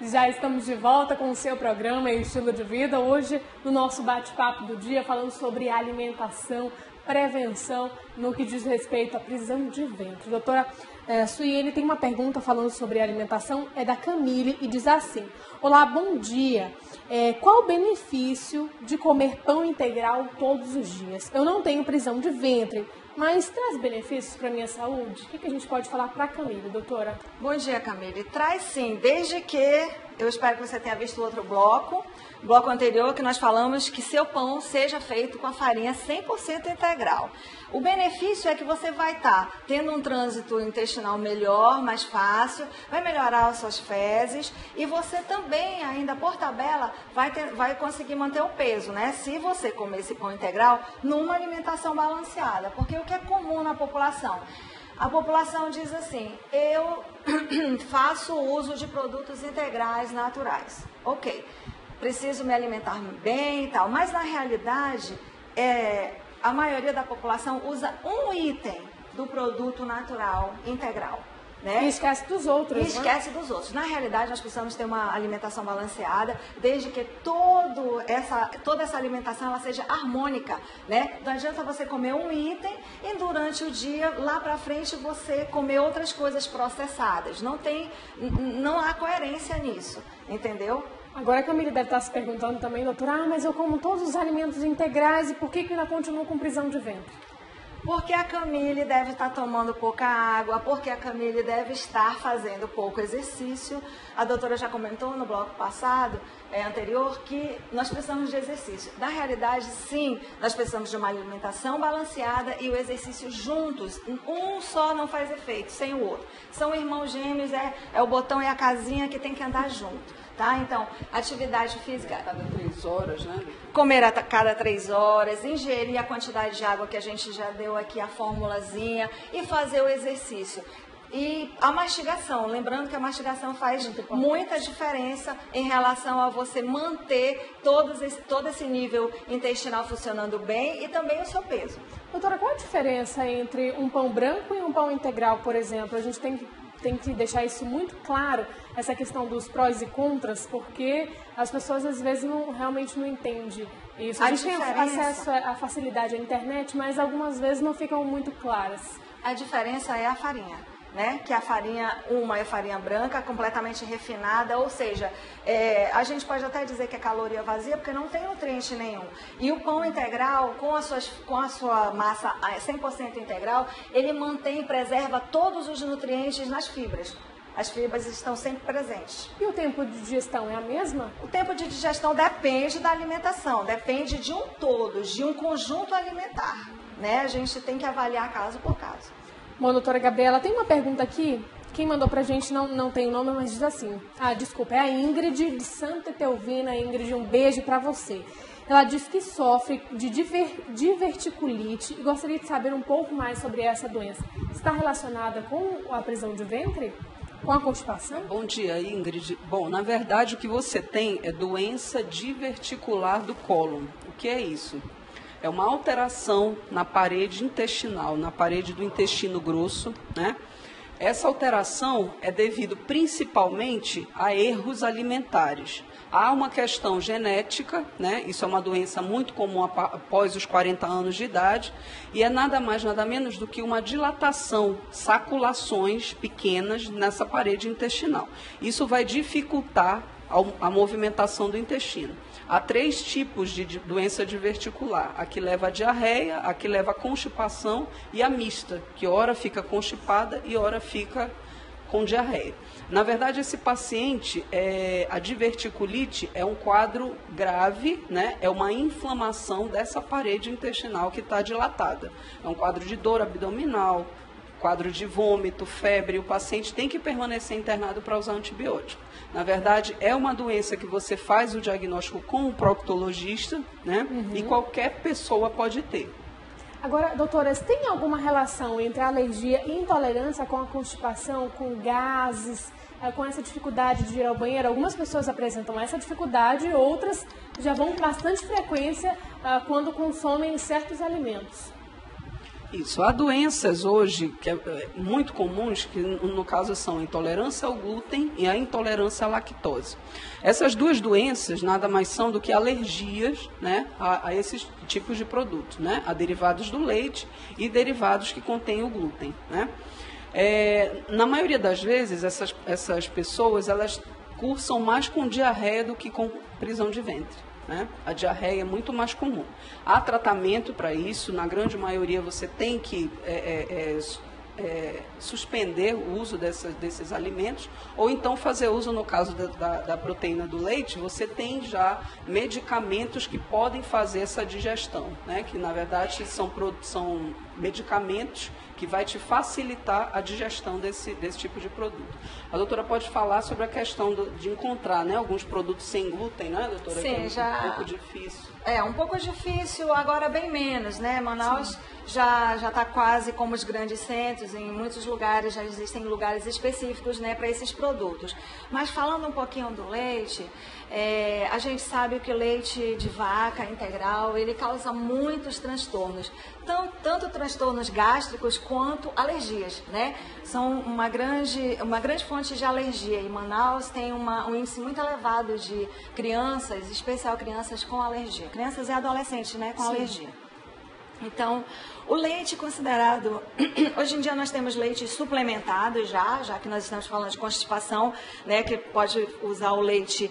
Já estamos de volta com o seu programa e Estilo de Vida. Hoje, no nosso bate-papo do dia, falando sobre alimentação, prevenção no que diz respeito à prisão de ventre. Doutora Suiene tem uma pergunta falando sobre alimentação, é da Camille e diz assim: olá, bom dia. Qual o benefício de comer pão integral todos os dias? Eu não tenho prisão de ventre, mas traz benefícios para a minha saúde? O que a gente pode falar para a Camille, doutora? Bom dia, Camille. Traz sim, desde que eu espero que você tenha visto o outro bloco anterior, que nós falamos que seu pão seja feito com a farinha 100% integral. O benefício é que você vai estar tendo um trânsito intestinal melhor, mais fácil, vai melhorar as suas fezes e você também, ainda por tabela, vai conseguir manter o peso, né? Se você comer esse pão integral numa alimentação balanceada, porque o que é comum na população? A população diz assim: eu faço uso de produtos integrais naturais. Ok, preciso me alimentar bem e tal, mas na realidade, a maioria da população usa um item do produto natural integral. Né? E esquece dos outros. E esquece dos outros. Na realidade, nós precisamos ter uma alimentação balanceada, desde que toda essa alimentação ela seja harmônica. Né? Não adianta você comer um item e durante o dia, lá para frente, você comer outras coisas processadas. Não há coerência nisso, entendeu? Agora a Camille deve estar se perguntando também, doutora, mas eu como todos os alimentos integrais e por que ainda continuo com prisão de ventre? Porque a Camille deve estar tomando pouca água, porque a Camille deve estar fazendo pouco exercício. A doutora já comentou no bloco passado, anterior, que nós precisamos de exercício. Na realidade, sim, nós precisamos de uma alimentação balanceada e o exercício juntos. Um só não faz efeito, sem o outro. São irmãos gêmeos, é o botão e a casinha que tem que andar junto. Tá? Então, atividade física... A cada 3 horas, né? Comer a cada 3 horas, ingerir a quantidade de água que a gente já deu aqui, a formulazinha, e fazer o exercício. E a mastigação, lembrando que a mastigação faz muita diferença em relação a você manter todo esse nível intestinal funcionando bem e também o seu peso. Doutora, qual a diferença entre um pão branco e um pão integral, por exemplo? A gente tem que deixar isso muito claro, essa questão dos prós e contras, porque as pessoas às vezes realmente não entendem isso. A gente tem acesso à facilidade à internet, mas algumas vezes não ficam muito claras. A diferença é a farinha. Né? Que a farinha, uma é farinha branca, completamente refinada, ou seja, a gente pode até dizer que é caloria vazia, porque não tem nutriente nenhum. E o pão integral, com a sua massa 100% integral, ele mantém e preserva todos os nutrientes nas fibras. As fibras estão sempre presentes. E o tempo de digestão é a mesma? O tempo de digestão depende da alimentação, depende de um todo, de um conjunto alimentar. Né? A gente tem que avaliar caso por caso. Bom, doutora Gabriela, tem uma pergunta aqui. Quem mandou pra gente não tem o nome, mas diz assim. Desculpa, é a Ingrid de Santa Etelvina. Ingrid, um beijo pra você. Ela diz que sofre de diverticulite e gostaria de saber um pouco mais sobre essa doença. Está relacionada com a prisão de ventre? Com a constipação? Bom dia, Ingrid. Bom, na verdade, o que você tem é doença diverticular do cólon. O que é isso? É uma alteração na parede intestinal, na parede do intestino grosso, né? Essa alteração é devido principalmente a erros alimentares. Há uma questão genética, né? Isso é uma doença muito comum após os 40 anos de idade, e é nada mais, nada menos do que uma dilatação, saculações pequenas nessa parede intestinal. Isso vai dificultar a movimentação do intestino. Há 3 tipos de doença diverticular: a que leva a diarreia, a que leva a constipação e a mista, que ora fica constipada e ora fica com diarreia. Na verdade, esse paciente, a diverticulite é um quadro grave, né? É uma inflamação dessa parede intestinal que está dilatada. É um quadro de dor abdominal, quadro de vômito, febre. O paciente tem que permanecer internado para usar antibiótico. Na verdade, é uma doença que você faz o diagnóstico com o proctologista, né? E qualquer pessoa pode ter. Agora, doutoras, tem alguma relação entre a alergia e intolerância com a constipação, com gases, com essa dificuldade de ir ao banheiro? Algumas pessoas apresentam essa dificuldade, outras já vão com bastante frequência quando consomem certos alimentos. Isso. Há doenças hoje que é muito comuns, que no caso são a intolerância ao glúten e a intolerância à lactose. Essas duas doenças nada mais são do que alergias, né, a esses tipos de produtos, né, a derivados do leite e derivados que contêm o glúten, né. Na maioria das vezes, essas pessoas, elas cursam mais com diarreia do que com prisão de ventre. Né? A diarreia é muito mais comum. Há tratamento para isso, na grande maioria você tem que suspender o uso desses alimentos, ou então fazer uso, no caso da proteína do leite, você tem já medicamentos que podem fazer essa digestão, né? Que na verdade são medicamentos que vai te facilitar a digestão desse tipo de produto. A doutora pode falar sobre a questão de encontrar, né, alguns produtos sem glúten, né, doutora? Sim, que é um pouco difícil. É, um pouco difícil, agora bem menos, né? Manaus já está quase como os grandes centros, em muitos lugares já existem lugares específicos, né, para esses produtos. Mas falando um pouquinho do leite, a gente sabe que o leite de vaca integral, ele causa muitos transtornos, tanto transtornos gástricos quanto alergias, né? São uma grande fonte de alergia. E Manaus tem um índice muito elevado de crianças, em especial crianças com alergia. Crianças e adolescentes, né, com alergia. Então, o leite considerado... Hoje em dia nós temos leite suplementado já que nós estamos falando de constipação, né, que pode usar o leite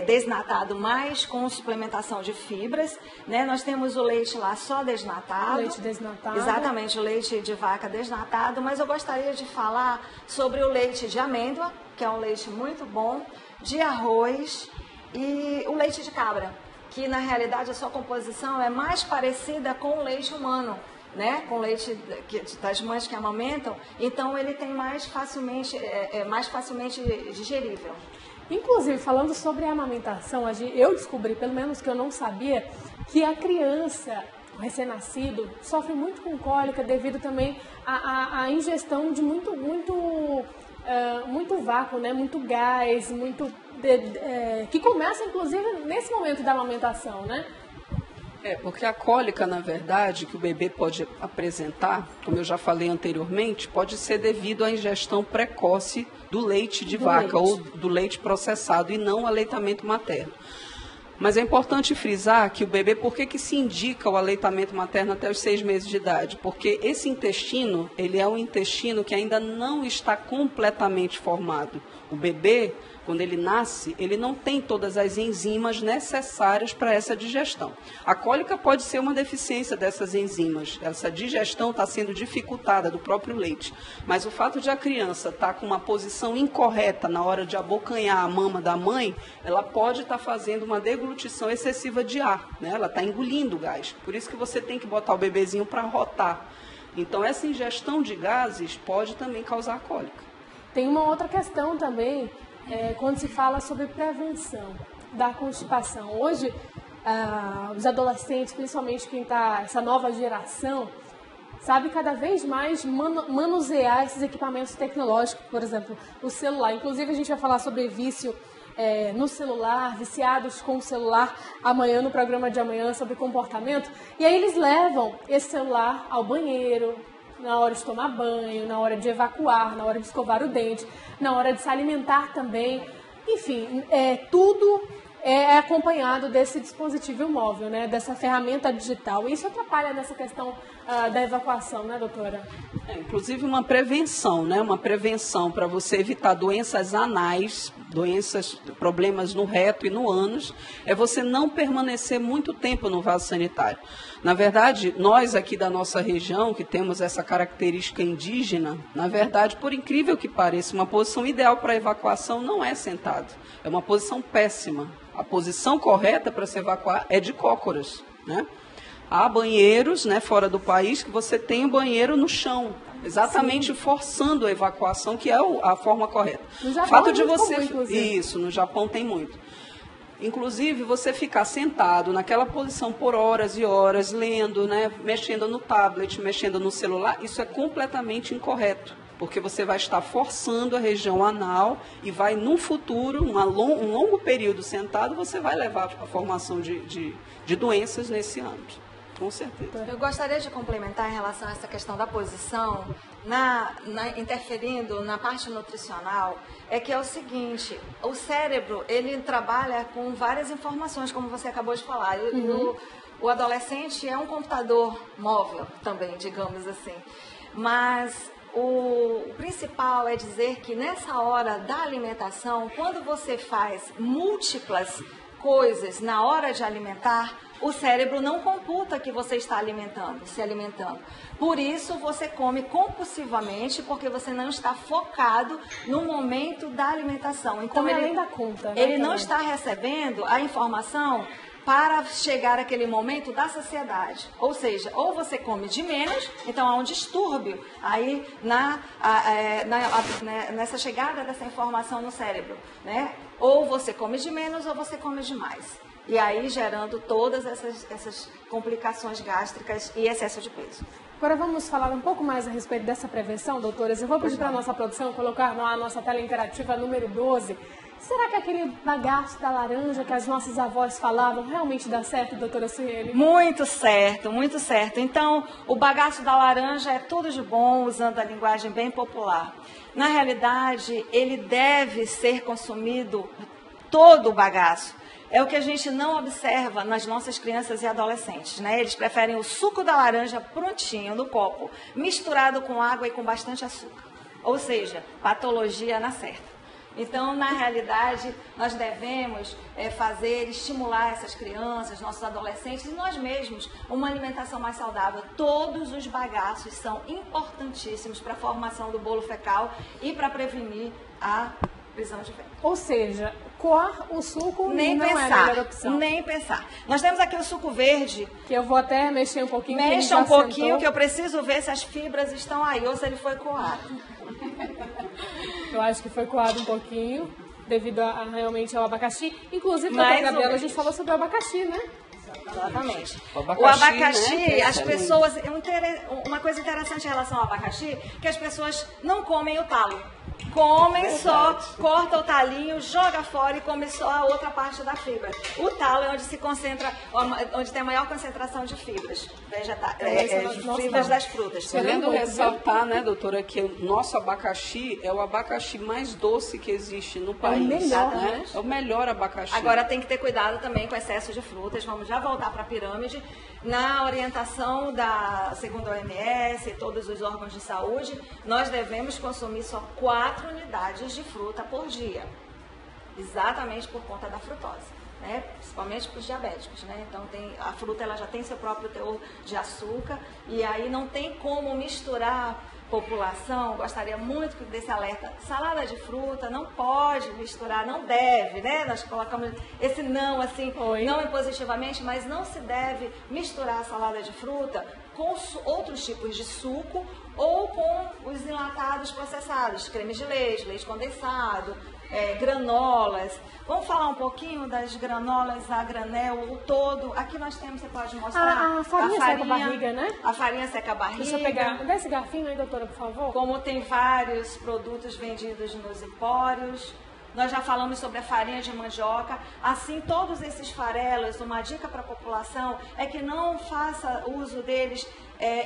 desnatado, mas com suplementação de fibras, né? Nós temos o leite lá só desnatado. Leite desnatado. Exatamente, o leite de vaca desnatado, mas eu gostaria de falar sobre o leite de amêndoa, que é um leite muito bom, de arroz e o leite de cabra, que na realidade a sua composição é mais parecida com o leite humano, né? Com o leite das mães que amamentam, então ele tem mais facilmente digerível. Inclusive, falando sobre a amamentação, eu descobri, pelo menos que eu não sabia, que a criança, o recém-nascido, sofre muito com cólica devido também à ingestão de muito vácuo, né? Muito gás, que começa, inclusive, nesse momento da amamentação, né? Porque a cólica, na verdade, que o bebê pode apresentar, como eu já falei anteriormente, pode ser devido à ingestão precoce do leite de vaca ou do leite processado e não ao aleitamento materno. Mas é importante frisar que o bebê, por que se indica o aleitamento materno até os 6 meses de idade? Porque esse intestino, ele é um intestino que ainda não está completamente formado. O bebê, quando ele nasce, ele não tem todas as enzimas necessárias para essa digestão. A cólica pode ser uma deficiência dessas enzimas. Essa digestão está sendo dificultada do próprio leite. Mas o fato de a criança estar com uma posição incorreta na hora de abocanhar a mama da mãe, ela pode estar fazendo uma deglutição excessiva de ar, né? Ela está engolindo o gás. Por isso que você tem que botar o bebezinho para rotar. Então, essa ingestão de gases pode também causar cólica. Tem uma outra questão também, quando se fala sobre prevenção da constipação. Hoje, os adolescentes, principalmente quem está, essa nova geração, sabe cada vez mais manusear esses equipamentos tecnológicos, por exemplo, o celular. Inclusive, a gente vai falar sobre vício no celular, viciados com o celular, amanhã, no programa de amanhã, sobre comportamento. E aí eles levam esse celular ao banheiro, na hora de tomar banho, na hora de evacuar, na hora de escovar o dente, na hora de se alimentar também. Enfim, tudo é acompanhado desse dispositivo móvel, né, dessa ferramenta digital. Isso atrapalha nessa questão da evacuação, né, doutora? Inclusive uma prevenção, né, uma prevenção para você evitar doenças anais, problemas no reto e no ânus, é você não permanecer muito tempo no vaso sanitário. Na verdade, nós aqui da nossa região, que temos essa característica indígena, na verdade, por incrível que pareça, uma posição ideal para evacuação não é sentado, é uma posição péssima. A posição correta para se evacuar é de cócoras, né? Há banheiros, né, fora do país que você tem o banheiro no chão, exatamente Sim. forçando a evacuação, que é a forma correta. No Japão fato de você comum, isso, no Japão tem muito. Inclusive, você ficar sentado naquela posição por horas e horas, lendo, né, mexendo no tablet, mexendo no celular, isso é completamente incorreto, porque você vai estar forçando a região anal e vai, num futuro, um longo período sentado, você vai levar à formação de doenças nesse âmbito. Com certeza. Eu gostaria de complementar em relação a essa questão da posição, interferindo na parte nutricional, é que é o seguinte, o cérebro, ele trabalha com várias informações, como você acabou de falar. O adolescente é um computador móvel também, digamos assim. Mas o principal é dizer que nessa hora da alimentação, quando você faz múltiplas coisas na hora de alimentar, o cérebro não computa que você está se alimentando. Por isso, você come compulsivamente, porque você não está focado no momento da alimentação. Então, além da conta, né, ele não está recebendo a informação para chegar àquele momento da saciedade. Ou seja, ou você come de menos, então há um distúrbio aí nessa chegada dessa informação no cérebro, né? Ou você come de menos ou você come demais. E aí gerando todas essas complicações gástricas e excesso de peso. Agora vamos falar um pouco mais a respeito dessa prevenção, doutoras. Eu vou pedir para a nossa produção colocar na nossa tela interativa número 12. Será que aquele bagaço da laranja que as nossas avós falavam realmente dá certo, doutora Sueli? Muito certo, muito certo. Então, o bagaço da laranja é tudo de bom, usando a linguagem bem popular. Na realidade, ele deve ser consumido todo o bagaço. É o que a gente não observa nas nossas crianças e adolescentes, né? Eles preferem o suco da laranja prontinho, no copo, misturado com água e com bastante açúcar. Ou seja, patologia na certa. Então, na realidade, nós devemos estimular essas crianças, nossos adolescentes e nós mesmos, uma alimentação mais saudável. Todos os bagaços são importantíssimos para a formação do bolo fecal e para prevenir a prisão de ventre. Ou seja, coar o suco nem não pensar, é a melhor opção. Nem pensar. Nós temos aqui o suco verde. Que eu vou até mexer um pouquinho. Mexa um pouquinho que eu preciso ver se as fibras estão aí ou se ele foi coado. Eu acho que foi coado um pouquinho, devido realmente ao abacaxi. Inclusive, doutora Gabriela, a gente falou sobre o abacaxi, né? Exatamente. O abacaxi, né, as pessoas... Uma coisa interessante em relação ao abacaxi, que as pessoas não comem o talo. Comem só, corta o talinho, joga fora e come só a outra parte da fibra. O talo é onde se concentra, onde tem a maior concentração de fibras vegetais, fibras das frutas. Querendo ressaltar, né, doutora, que o nosso abacaxi é o abacaxi mais doce que existe no país. É o melhor, né? É o melhor abacaxi. Agora tem que ter cuidado também com excesso de frutas. Vamos já voltar para a pirâmide. Na orientação segundo a OMS e todos os órgãos de saúde, nós devemos consumir só 4 unidades de fruta por dia. Exatamente por conta da frutose, né? Principalmente para os diabéticos, né? Então a fruta ela já tem seu próprio teor de açúcar e aí não tem como misturar população. Gostaria muito desse alerta. Salada de fruta não pode misturar, não deve, né? Nós colocamos esse não assim, não impositivamente, mas não se deve misturar a salada de fruta com outros tipos de suco ou com os enlatados processados, creme de leite, leite condensado, granolas. Vamos falar um pouquinho das granolas a granel, o todo. Aqui nós temos, você pode mostrar. A farinha seca a barriga, né? A farinha seca a barriga. Deixa eu pegar. Dá esse garfinho aí, doutora, por favor. Como tem vários produtos vendidos nos empórios. Nós já falamos sobre a farinha de mandioca. Assim, todos esses farelos, uma dica para a população é que não faça uso deles.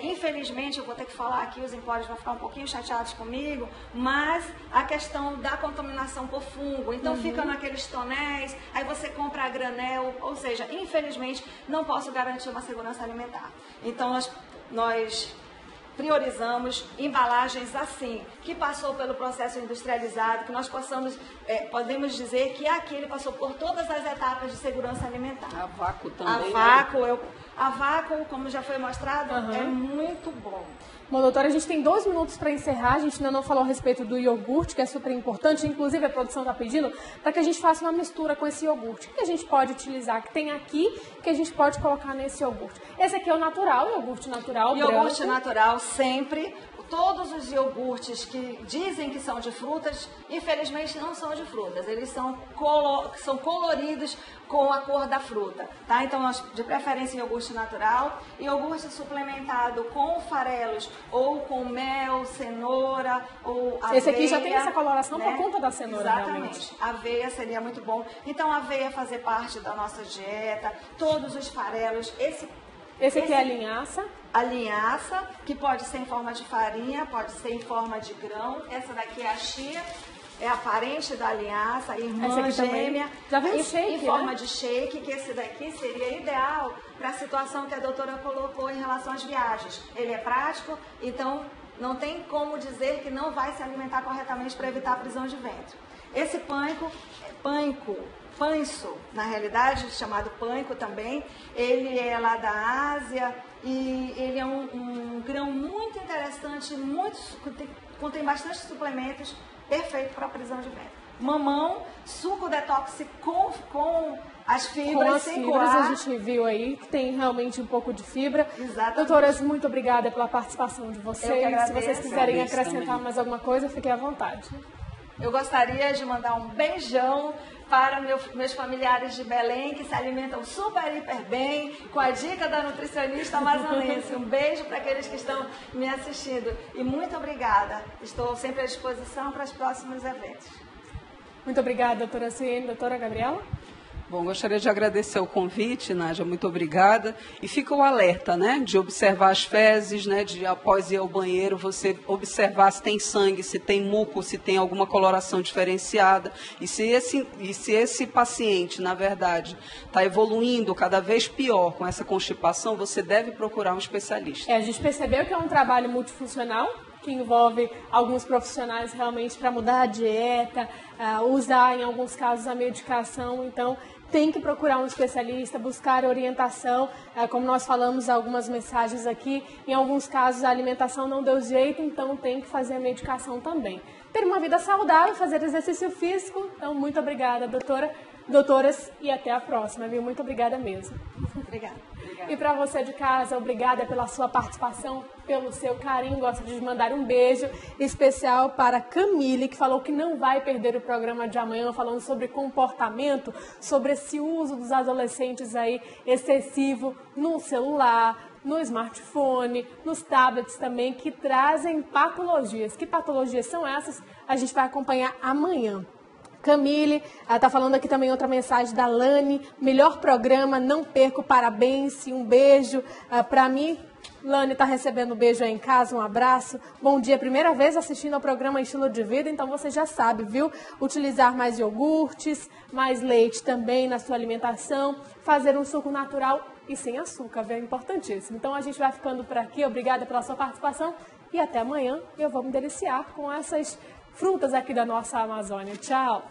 Infelizmente, eu vou ter que falar aqui, os empórios vão ficar um pouquinho chateados comigo, mas a questão da contaminação por fungo. Então, fica naqueles tonéis, aí você compra a granel, ou seja, infelizmente, não posso garantir uma segurança alimentar. Então, nós priorizamos embalagens assim, que passou pelo processo industrializado, que nós podemos dizer que aquele passou por todas as etapas de segurança alimentar. A vácuo também. A vácuo, como já foi mostrado, é muito bom. Bom, doutora, a gente tem 2 minutos para encerrar. A gente ainda não falou a respeito do iogurte, que é super importante. Inclusive, a produção está pedindo para que a gente faça uma mistura com esse iogurte. O que a gente pode utilizar, que tem aqui, que a gente pode colocar nesse iogurte? Esse aqui é o natural, iogurte natural, branco. Iogurte natural, sempre. todos os iogurtes que dizem que são de frutas, infelizmente não são de frutas. Eles são coloridos com a cor da fruta, tá? Então, nós, de preferência, iogurte natural, iogurte suplementado com farelos ou com mel, cenoura ou aveia. Esse aqui já tem essa coloração, né? Por conta da cenoura, exatamente. Realmente. Aveia seria muito bom. Então, a aveia fazer parte da nossa dieta, todos os farelos, Esse aqui é a linhaça. A linhaça, que pode ser em forma de farinha, pode ser em forma de grão. Essa daqui é a chia, é a parente da linhaça, a irmã gêmea. Já vem shake, em forma de shake, que esse daqui seria ideal para a situação que a doutora colocou em relação às viagens. Ele é prático, então não tem como dizer que não vai se alimentar corretamente para evitar a prisão de ventre. Esse panço, na realidade, chamado panko também, ele é lá da Ásia e ele é um grão muito interessante, contém bastante suplementos, perfeito para a prisão de ventre. Mamão, suco detox com as fibras, com as sem fibras, coar. a gente viu aí que tem realmente um pouco de fibra. Exatamente. Doutoras, muito obrigada pela participação de vocês. Eu que agradeço. Se vocês quiserem Agradeço acrescentar também. mais alguma coisa, fiquem à vontade. Eu gostaria de mandar um beijão para meus familiares de Belém, que se alimentam super, hiper bem, com a dica da nutricionista amazonense. Um beijo para aqueles que estão me assistindo. E muito obrigada. Estou sempre à disposição para os próximos eventos. Muito obrigada, doutora Ciene. Doutora Gabriela? Bom, gostaria de agradecer o convite, Nádia, muito obrigada. E fica o alerta, né, de observar as fezes, né, de após ir ao banheiro, você observar se tem sangue, se tem muco, se tem alguma coloração diferenciada. E se esse paciente, na verdade, está evoluindo cada vez pior com essa constipação, você deve procurar um especialista. A gente percebeu que é um trabalho multifuncional, que envolve alguns profissionais realmente para mudar a dieta, usar em alguns casos a medicação, então tem que procurar um especialista, buscar orientação, como nós falamos algumas mensagens aqui, em alguns casos a alimentação não deu jeito, então tem que fazer a medicação também. Ter uma vida saudável, fazer exercício físico, então muito obrigada, doutoras, e até a próxima, viu? Muito obrigada mesmo. Obrigada. E para você de casa, obrigada pela sua participação, pelo seu carinho. Gosto de mandar um beijo especial para Camille, que falou que não vai perder o programa de amanhã, falando sobre comportamento, sobre esse uso dos adolescentes aí excessivo no celular, no smartphone, nos tablets também, que trazem patologias. Que patologias são essas? A gente vai acompanhar amanhã. Camille, está falando aqui também outra mensagem da Lani, melhor programa, não perco, parabéns, um beijo para mim. Lani está recebendo um beijo aí em casa, um abraço. Bom dia, primeira vez assistindo ao programa Estilo de Vida, então você já sabe, viu? Utilizar mais iogurtes, mais leite também na sua alimentação, fazer um suco natural e sem açúcar, viu? É importantíssimo. Então a gente vai ficando por aqui, obrigada pela sua participação e até amanhã eu vou me deliciar com essas frutas aqui da nossa Amazônia. Tchau!